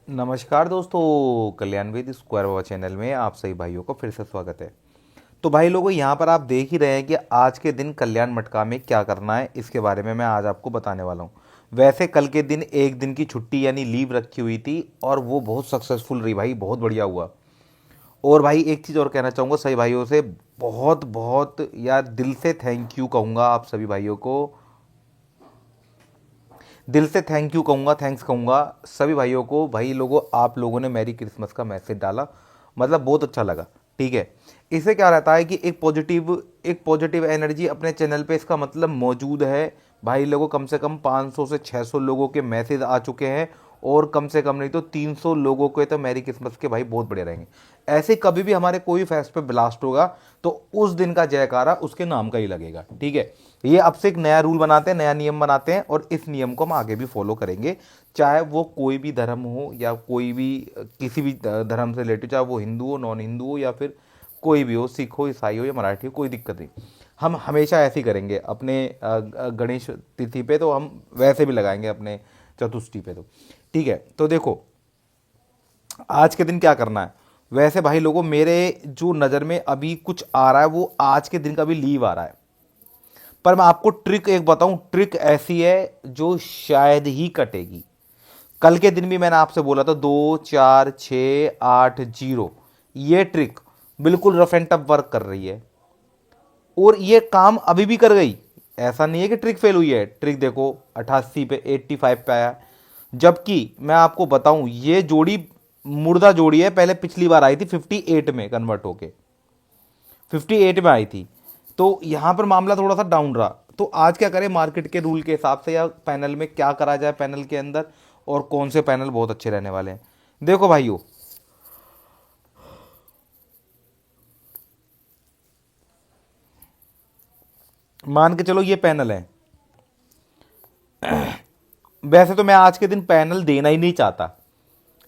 नमस्कार दोस्तों, कल्याण वेद स्क्वायर बाबा चैनल में आप सभी भाइयों को फिर से स्वागत है। तो भाई लोगों, यहाँ पर आप देख ही रहे हैं कि आज के दिन कल्याण मटका में क्या करना है, इसके बारे में मैं आज आपको बताने वाला हूँ। वैसे कल के दिन एक दिन की छुट्टी यानी लीव रखी हुई थी और वो बहुत सक्सेसफुल रही भाई, बहुत बढ़िया हुआ। और भाई एक चीज़ और कहना चाहूँगा सभी भाइयों से, बहुत बहुत यार दिल से थैंक यू कहूँगा आप सभी भाइयों को। दिल से थैंक यू कहूँगा, थैंक्स कहूँगा सभी भाइयों को। भाई लोगों, आप लोगों ने मैरी क्रिसमस का मैसेज डाला, मतलब बहुत अच्छा लगा। ठीक है, इससे क्या रहता है कि एक पॉजिटिव एनर्जी अपने चैनल पे इसका मतलब मौजूद है। भाई लोगों, कम से कम 500 से 600 लोगों के मैसेज आ चुके हैं और कम से कम नहीं तो 300 लोगों के तो मैरी क्रिसमस के भाई बहुत बढ़िया रहेंगे। ऐसे कभी भी हमारे कोई फेस्ट पे ब्लास्ट होगा तो उस दिन का जयकारा उसके नाम का ही लगेगा। ठीक है, ये अब से एक नया रूल बनाते हैं, नया नियम बनाते हैं और इस नियम को हम आगे भी फॉलो करेंगे। चाहे वो कोई भी धर्म हो या कोई भी किसी भी धर्म से रिलेटेड, चाहे वो हिंदू हो, नॉन हिंदू हो या फिर कोई भी हो, सिख हो, ईसाई हो या मराठी हो, कोई दिक्कत नहीं। हम हमेशा ऐसे ही करेंगे अपने गणेश तिथि पे, तो हम वैसे भी लगाएंगे अपने चतुष्टि पे। तो ठीक है, तो देखो आज के दिन क्या करना है। वैसे भाई लोगों, मेरे जो नज़र में अभी कुछ आ रहा है वो आज के दिन का भी लीव आ रहा है। पर मैं आपको ट्रिक एक बताऊं, ट्रिक ऐसी है जो शायद ही कटेगी। कल के दिन भी मैंने आपसे बोला था 2 4 6 8 0, ये ट्रिक बिल्कुल रफ एंड टफ वर्क कर रही है और ये काम अभी भी कर गई। ऐसा नहीं है कि ट्रिक फेल हुई है। ट्रिक देखो 88 पे 85 पे आया। जबकि मैं आपको बताऊं, ये जोड़ी मुर्दा जोड़ी है, पहले पिछली बार आई थी 58 में कन्वर्ट होके, 58 में आई थी। तो यहाँ पर मामला थोड़ा सा डाउन रहा। तो आज क्या करें मार्केट के रूल के हिसाब से, या पैनल में क्या करा जाए पैनल के अंदर, और कौन से पैनल बहुत अच्छे रहने वाले हैं। देखो भाइयों, मान के चलो ये पैनल है। वैसे तो मैं आज के दिन पैनल देना ही नहीं चाहता।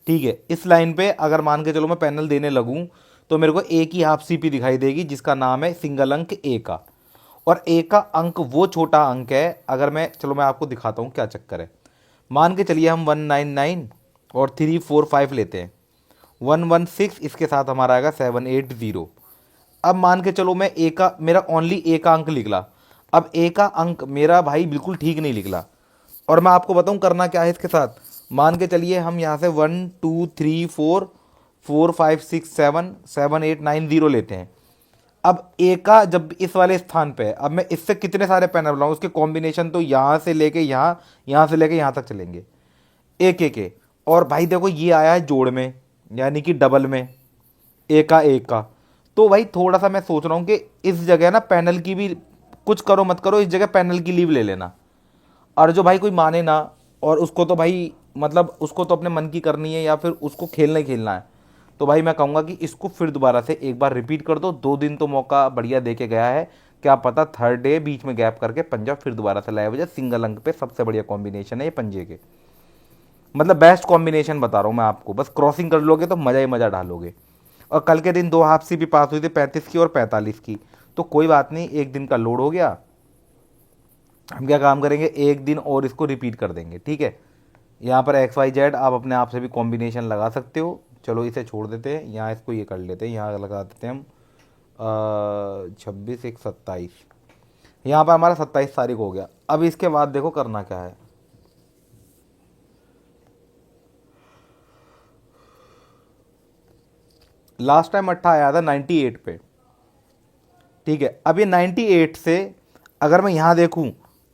ठीक है, इस लाइन पे अगर मान के चलो मैं पैनल देने लगूं तो मेरे को एक ही हाफ सीपी दिखाई देगी जिसका नाम है सिंगल अंक ए का। और ए का अंक वो छोटा अंक है। अगर मैं चलो मैं आपको दिखाता हूँ क्या चक्कर है। मान के चलिए हम 199 और 345 लेते हैं, 116, इसके साथ हमारा आएगा 780। अब मान के चलो मैं ए का, मेरा ओनली ए का अंक निकला। अब ए का अंक मेरा भाई बिल्कुल ठीक नहीं निकला। और मैं आपको बताऊं करना क्या है इसके साथ। मान के चलिए हम यहाँ से 1 2 3 4 4 5 6 7 7 8 9 0 लेते हैं। अब ए का जब इस वाले स्थान पे है, अब मैं इससे कितने सारे पैनल बनाऊं, उसके कॉम्बिनेशन तो यहाँ से लेके यहाँ, यहाँ से लेके यहाँ तक चलेंगे, एक एक के। और भाई देखो ये आया है जोड़ में, यानी कि डबल में, एक का। तो भाई थोड़ा सा मैं सोच रहा हूँ कि इस जगह ना पैनल की भी, कुछ करो मत करो, इस जगह पैनल की लीव ले लेना। और जो भाई कोई माने ना, और उसको तो भाई मतलब उसको तो अपने मन की करनी है या फिर उसको खेलना ही खेलना है, तो भाई मैं कहूँगा कि इसको फिर दोबारा से एक बार रिपीट कर दो। 2 दिन तो मौका बढ़िया दे के गया है, क्या पता थर्ड डे बीच में गैप करके पंजा फिर दोबारा से लाया वजह। सिंगल अंक पे सबसे बढ़िया कॉम्बिनेशन है ये पंजे के, मतलब बेस्ट कॉम्बिनेशन बता रहा हूँ मैं आपको। बस क्रॉसिंग कर लोगे तो मज़ा ही मज़ा डालोगे। और कल के दिन दो हाफ सी भी पास हुई थी, 35 की और 45 की। तो कोई बात नहीं, एक दिन का लोड हो गया। हम क्या काम करेंगे, एक दिन और इसको रिपीट कर देंगे। ठीक है, यहाँ पर एक्स वाई जेड आप अपने आप से भी कॉम्बिनेशन लगा सकते हो। चलो इसे छोड़ देते हैं, यहाँ इसको ये कर लेते हैं, यहाँ लगा देते हैं हम 26 1 27। यहाँ पर हमारा 27 तारीख हो गया। अब इसके बाद देखो करना क्या है। लास्ट टाइम अट्ठा आया था 98 पे। ठीक है, अब ये 98 से अगर मैं यहाँ देखूँ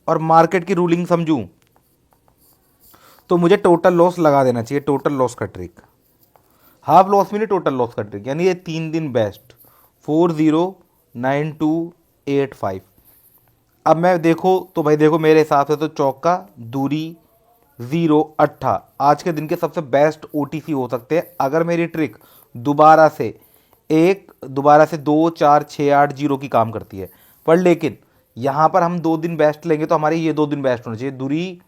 और मार्केट की रूलिंग समझूँ तो मुझे टोटल लॉस लगा देना चाहिए। टोटल लॉस का ट्रिक, हाफ लॉस में नहीं, टोटल लॉस का ट्रिक, यानी ये 3 दिन बेस्ट 409285। अब मैं देखो तो भाई देखो मेरे हिसाब से तो चौका दूरी 0 अट्ठा आज के दिन के सबसे बेस्ट ओटीसी हो सकते हैं, अगर मेरी ट्रिक दोबारा से 2 4 6 8 0 की काम करती है। पर लेकिन यहाँ पर हम 2 दिन बेस्ट लेंगे तो हमारे ये 2 दिन बेस्ट होने चाहिए। दूरी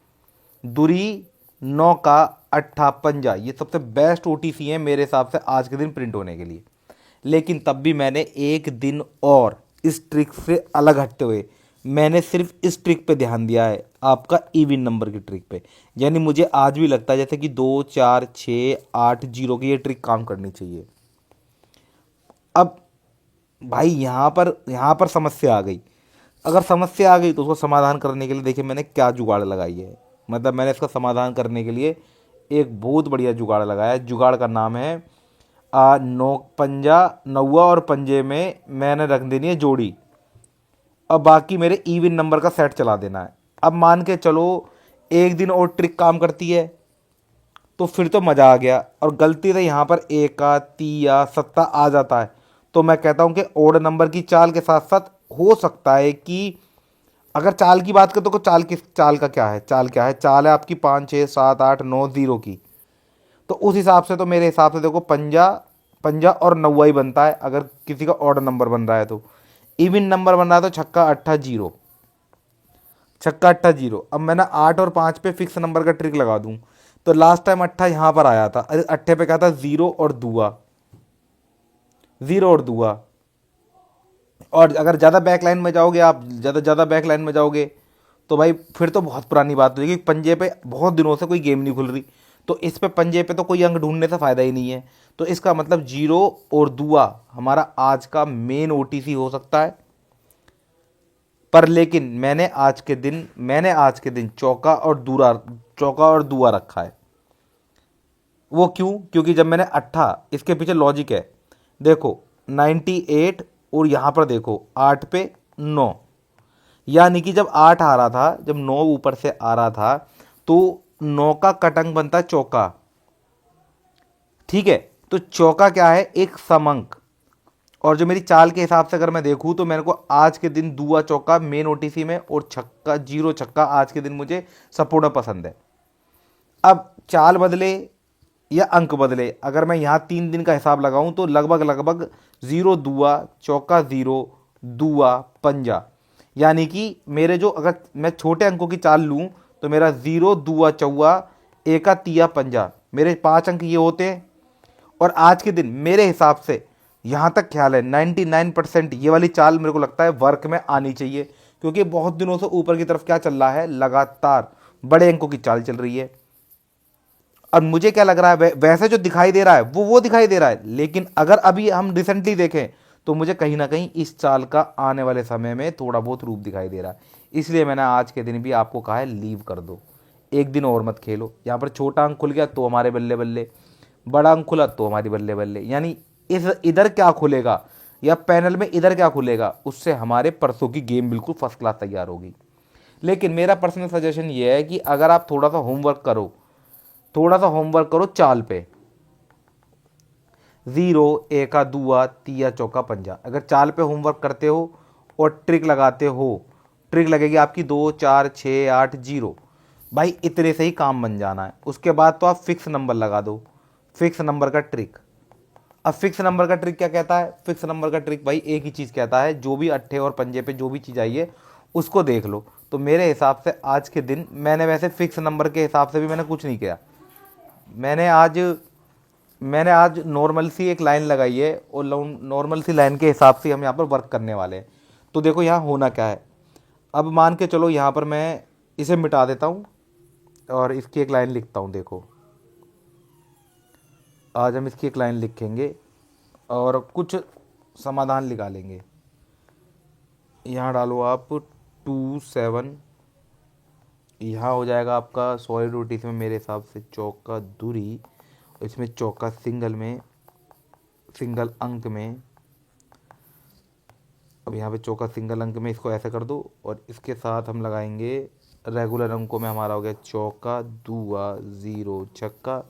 दूरी 9 का अट्ठा पंजा, ये सबसे बेस्ट ओटीसी है मेरे हिसाब से आज के दिन प्रिंट होने के लिए। लेकिन तब भी मैंने एक दिन और इस ट्रिक से अलग हटते हुए मैंने सिर्फ इस ट्रिक पे ध्यान दिया है। आपका इवन नंबर की ट्रिक पे। यानी मुझे आज भी लगता है जैसे कि 2 4 6 8 0 की ये ट्रिक काम करनी चाहिए। अब भाई यहाँ पर समस्या आ गई। अगर समस्या आ गई तो उसको समाधान करने के लिए देखिए मैंने क्या जुगाड़ लगाई है। मतलब मैंने इसका समाधान करने के लिए एक बहुत बढ़िया जुगाड़ लगाया है। जुगाड़ का नाम है नौ पंजा, नौवा और पंजे में मैंने रख देनी है जोड़ी। अब बाकी मेरे इवन नंबर का सेट चला देना है। अब मान के चलो एक दिन और ट्रिक काम करती है तो फिर तो मज़ा आ गया, और गलती से यहाँ पर एका तिया सत्ता आ जाता है तो मैं कहता हूँ कि ओड नंबर की चाल के साथ साथ हो सकता है कि, अगर चाल की बात करें तो चाल का क्या है, चाल क्या है, चाल है आपकी 5 6 7 8 9 0 की। तो उस हिसाब से तो मेरे हिसाब से देखो पंजा पंजा और नौवा ही बनता है अगर किसी का ऑड नंबर बन रहा है तो। इवन नंबर बन रहा है तो छक्का अट्ठा जीरो, छक्का अट्ठा जीरो। अब मैं ना 8 और 5 पे फिक्स नंबर का ट्रिक लगा दूं तो लास्ट टाइम अट्ठा यहाँ पर आया था। अरे अट्ठे पे क्या था, जीरो और दुआ, जीरो और दुआ। और अगर ज़्यादा बैक लाइन में जाओगे आप, ज़्यादा बैक लाइन में जाओगे तो भाई फिर तो बहुत पुरानी बात हो जाएगी। पंजे पे बहुत दिनों से कोई गेम नहीं खुल रही, तो इस पे पंजे पे तो कोई अंक ढूंढने से फ़ायदा ही नहीं है। तो इसका मतलब जीरो और दुआ हमारा आज का मेन ओटीसी हो सकता है। पर लेकिन मैंने आज के दिन चौका और दुआ रखा है। वो क्यों? क्योंकि जब मैंने अट्ठा, इसके पीछे लॉजिक है। देखो 98 और यहाँ पर देखो 8 पे 9, यानी कि जब 8 आ रहा था, जब 9 ऊपर से आ रहा था तो 9 का कट अंक बनता है चौका। ठीक है, तो चौका क्या है, एक समअंक। और जो मेरी चाल के हिसाब से अगर मैं देखूं तो मेरे को आज के दिन दुआ चौका मेन ओटीसी में और छक्का जीरो छक्का आज के दिन मुझे सपोर्ट में पसंद है। अब चाल बदले या अंक बदले, अगर मैं यहाँ 3 दिन का हिसाब लगाऊं तो लगभग लगभग जीरो दुआ चौका, जीरो दुआ पंजा, यानी कि मेरे जो, अगर मैं छोटे अंकों की चाल लूं तो मेरा जीरो दुआ चौवा एका तिया पंजा, मेरे 5 अंक ये होते हैं। और आज के दिन मेरे हिसाब से यहाँ तक ख्याल है 99% ये वाली चाल मेरे को लगता है वर्क में आनी चाहिए, क्योंकि बहुत दिनों से ऊपर की तरफ क्या चल रहा है, लगातार बड़े अंकों की चाल चल रही है। और मुझे क्या लग रहा है, वैसे जो दिखाई दे रहा है वो दिखाई दे रहा है, लेकिन अगर अभी हम रिसेंटली देखें तो मुझे कहीं ना कहीं इस चाल का आने वाले समय में थोड़ा बहुत रूप दिखाई दे रहा है। इसलिए मैंने आज के दिन भी आपको कहा है लीव कर दो, एक दिन और मत खेलो। यहाँ पर छोटा अंक खुल गया तो हमारे बल्ले बल्ले, बड़ा अंक खुला तो हमारी बल्ले बल्ले, यानी इस इधर क्या खुलेगा या पैनल में इधर क्या खुलेगा, उससे हमारे परसों की गेम बिल्कुल फर्स्ट क्लास तैयार होगी। लेकिन मेरा पर्सनल सजेशन ये है कि अगर आप थोड़ा सा होमवर्क करो चाल पे, जीरो एका दुआ तिया चौका पंजा, अगर चाल पे होमवर्क करते हो और ट्रिक लगाते हो, ट्रिक लगेगी आपकी 2 4 6 8 0, भाई इतने से ही काम बन जाना है। उसके बाद तो आप फिक्स नंबर लगा दो, फिक्स नंबर का ट्रिक। अब फिक्स नंबर का ट्रिक क्या कहता है, फिक्स नंबर का ट्रिक भाई एक ही चीज़ कहता है, जो भी अट्ठे और पंजे पे जो भी चीज़ आई है उसको देख लो। तो मेरे हिसाब से आज के दिन मैंने वैसे फिक्स नंबर के हिसाब से भी मैंने कुछ नहीं किया। मैंने आज नॉर्मल सी एक लाइन लगाई है और नॉर्मल सी लाइन के हिसाब से हम यहाँ पर वर्क करने वाले हैं। तो देखो यहाँ होना क्या है, अब मान के चलो यहाँ पर मैं इसे मिटा देता हूँ और इसकी एक लाइन लिखता हूँ। देखो आज हम इसकी एक लाइन लिखेंगे और कुछ समाधान निकालेंगे। यहाँ डालो आप 2 7, यहाँ हो जाएगा आपका सॉलिड रोटी में मेरे हिसाब से चौका दूरी, इसमें चौका सिंगल में, सिंगल अंक में। अब यहाँ पे चौका सिंगल अंक में, इसको ऐसे कर दो और इसके साथ हम लगाएंगे रेगुलर अंकों में, हमारा हो गया चौका दुआ जीरो छक्का।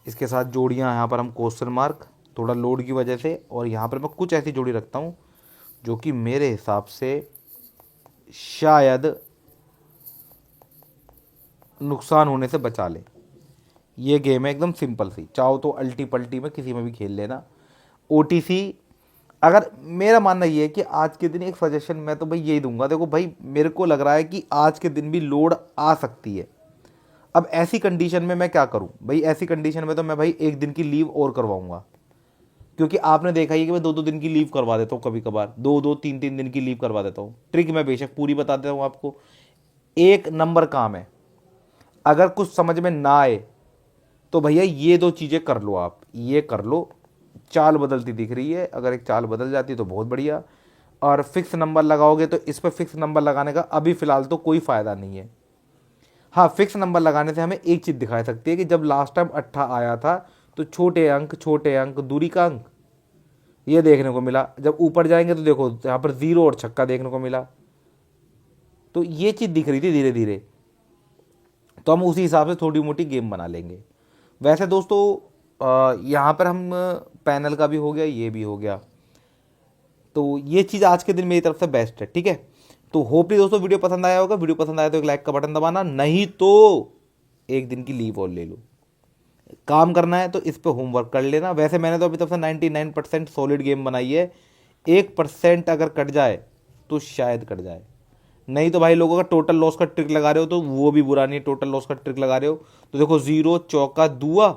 इसके साथ जोड़ियाँ यहाँ पर हम क्वेश्चन मार्क, थोड़ा लोड की वजह से, और यहाँ पर मैं कुछ ऐसी जोड़ी रखता हूँ जो कि मेरे हिसाब से शायद नुकसान होने से बचा ले। ये गेम है एकदम सिंपल सी, चाहो तो अल्टी पल्टी में किसी में भी खेल लेना। ओटीसी, अगर मेरा मानना ये है कि आज के दिन एक सजेशन मैं तो भाई यही दूंगा। देखो भाई मेरे को लग रहा है कि आज के दिन भी लोड आ सकती है। अब ऐसी कंडीशन में मैं क्या करूं भाई, ऐसी कंडीशन में तो मैं भाई एक दिन की लीव और करवाऊंगा, क्योंकि आपने देखा ही कि मैं 2 2 दिन की लीव करवा देता हूँ, कभी कभार 2 2 3 3 दिन की लीव करवा देता हूँ। ट्रिक मैं बेशक पूरी बता देता हूँ आपको, एक नंबर काम है। अगर कुछ समझ में ना आए तो भैया ये दो चीज़ें कर लो, आप ये कर लो। चाल बदलती दिख रही है, अगर एक चाल बदल जाती तो बहुत बढ़िया। और फिक्स नंबर लगाओगे तो इस पर फिक्स नंबर लगाने का अभी फ़िलहाल तो कोई फ़ायदा नहीं है। हाँ, फिक्स नंबर लगाने से हमें एक चीज़ दिखा सकती है कि जब लास्ट टाइम अट्ठा आया था तो छोटे अंक दूरी का अंक ये देखने को मिला। जब ऊपर जाएंगे तो देखो यहाँ पर जीरो और छक्का देखने को मिला। तो ये चीज़ दिख रही थी धीरे धीरे, तो हम उसी हिसाब से थोड़ी मोटी गेम बना लेंगे। वैसे दोस्तों यहाँ पर हम पैनल का भी हो गया, ये भी हो गया। तो ये चीज़ आज के दिन मेरी तरफ से बेस्ट है, ठीक है। तो होपली दोस्तों वीडियो पसंद आया होगा। वीडियो पसंद आया तो एक लाइक का बटन दबाना, नहीं तो एक दिन की लीव और ले लो। काम करना है तो इस पे होमवर्क कर लेना। वैसे मैंने तो अभी तक से 99% सॉलिड गेम बनाई है। 1% अगर कट जाए तो शायद कट जाए, नहीं तो भाई लोगों का टोटल लॉस का ट्रिक लगा रहे हो तो वो भी बुरा नहीं है। टोटल लॉस का ट्रिक लगा रहे हो तो देखो, जीरो चौका दुआ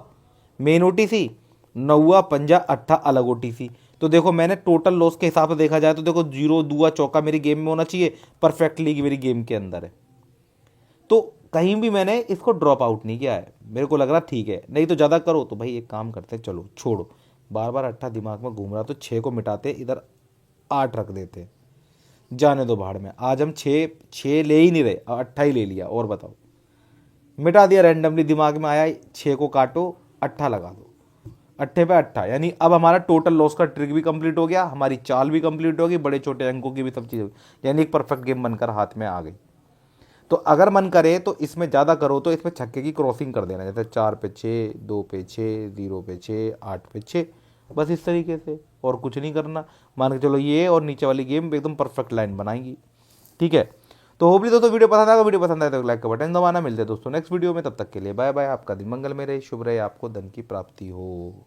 मेन ओटीसी, नौवा पंजा अट्ठा अलग ओटीसी। तो देखो मैंने टोटल लॉस के हिसाब से देखा जाए तो देखो जीरो दुआ चौका मेरी गेम में होना चाहिए, परफेक्टली मेरी गेम के अंदर है। तो कहीं भी मैंने इसको ड्रॉप आउट नहीं किया है, मेरे को लग रहा ठीक है। नहीं तो ज़्यादा करो तो भाई एक काम करते, चलो छोड़ो, बार बार अट्ठा दिमाग में घूम रहा तो छः को मिटाते, इधर 8 रख देते, जाने दो भाड़ में। आज हम छः छः ले ही नहीं रहे, अट्ठा ही ले लिया। और बताओ, मिटा दिया रैंडमली, दिमाग में आया, छः को काटो, अट्ठा लगा दो, अट्ठे पे अट्ठा। यानी अब हमारा टोटल लॉस का ट्रिक भी कंप्लीट हो गया, हमारी चाल भी कंप्लीट होगी, बड़े छोटे अंकों की भी सब चीज़ें, यानी एक परफेक्ट गेम बनकर हाथ में आ गई। तो अगर मन करे तो इसमें ज़्यादा करो तो इसमें छक्के की क्रॉसिंग कर देना, जैसे 4 पे 6, 2 पे 6, 0 पे 6, 8 पे 6, बस इस तरीके से, और कुछ नहीं करना। मान के चलो ये और नीचे वाली गेम एकदम परफेक्ट लाइन बनाएंगी, ठीक है। तो होपली दोस्तों वीडियो पसंद आएगा, वीडियो पसंद आए तो लाइक का बटन दबाना। मिलते हैं दोस्तों नेक्स्ट वीडियो में, तब तक के लिए बाय बाय। आपका दिन मंगल में रहे, शुभ रहे, आपको धन की प्राप्ति हो।